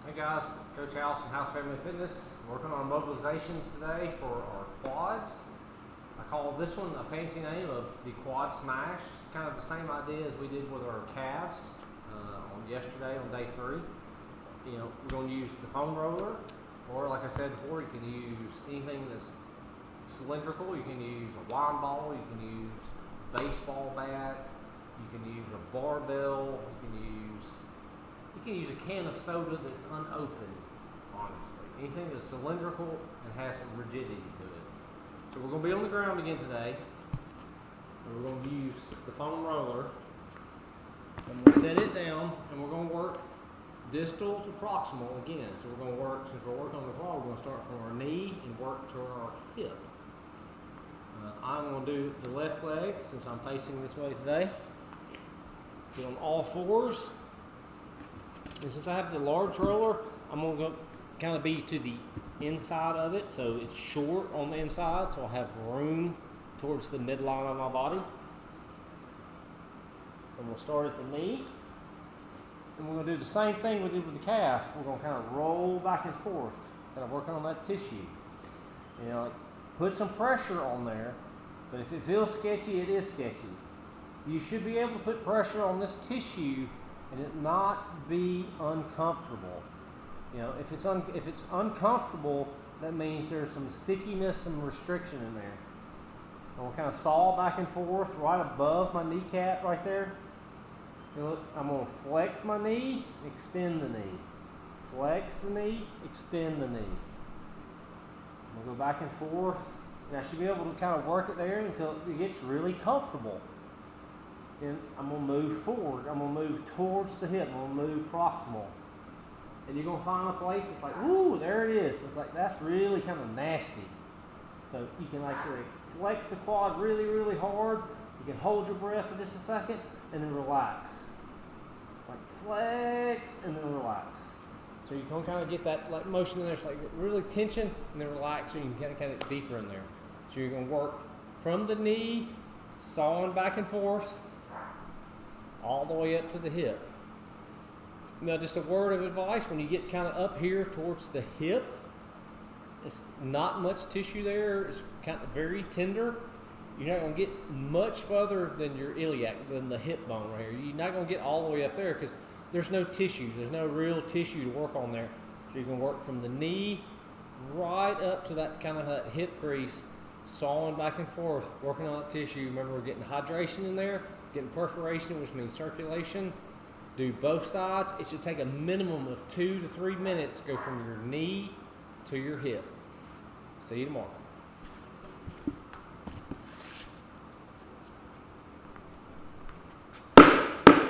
Hey guys, Coach House from House Family Fitness. Working on mobilizations today for our quads. I call this one a fancy name of the QuadSmash. Kind of the same idea as we did with our calves on yesterday on day 3. You know, we're going to use the foam roller, or like I said before, you can use anything that's cylindrical. You can use a wine ball, you can use a baseball bat, you can use a barbell, you can use a can of soda that's unopened, honestly. Anything that's cylindrical and has some rigidity to it. So we're going to be on the ground again today. And we're going to use the foam roller. And we'll set it down and we're going to work distal to proximal again. So we're going to work, since we're working on the quad, we're going to start from our knee and work to our hip. I'm going to do the left leg since I'm facing this way today. Get on all fours. And since I have the large roller, I'm going to kind of be to the inside of it, so it's short on the inside, so I'll have room towards the midline of my body. And we'll start at the knee. And we're going to do the same thing we did with the calf. We're going to kind of roll back and forth, kind of working on that tissue. You know, put some pressure on there, but if it feels sketchy, it is sketchy. You should be able to put pressure on this tissue and it not be uncomfortable. You know, if it's uncomfortable, that means there's some stickiness, some restriction in there. And we'll kind of saw back and forth right above my kneecap right there. You know, I'm going to flex my knee, extend the knee. Flex the knee, extend the knee. I'm going to go back and forth. And I should be able to kind of work it there until it gets really comfortable. And I'm going to move forward. I'm going to move towards the hip. I'm going to move proximal. And you're going to find a place that's like, ooh, there it is. It's like, that's really kind of nasty. So you can actually flex the quad really, really hard. You can hold your breath for just a second and then relax. Like flex and then relax. So you can kind of get that like motion in there. It's like really tension and then relax so you can kind of get deeper in there. So you're going to work from the knee, sawing back and forth, all the way up to the hip. Now, just a word of advice, when you get kind of up here towards the hip, it's not much tissue there. It's kind of very tender. You're not going to get much further than your iliac, than the hip bone right here. You're not going to get all the way up there because there's no tissue. There's no real tissue to work on there. So you can work from the knee right up to that kind of that hip crease, sawing back and forth, working on that tissue. Remember, we're getting hydration in there, getting perforation, which means circulation. Do both sides. It should take a minimum of 2 to 3 minutes to go from your knee to your hip. See you tomorrow.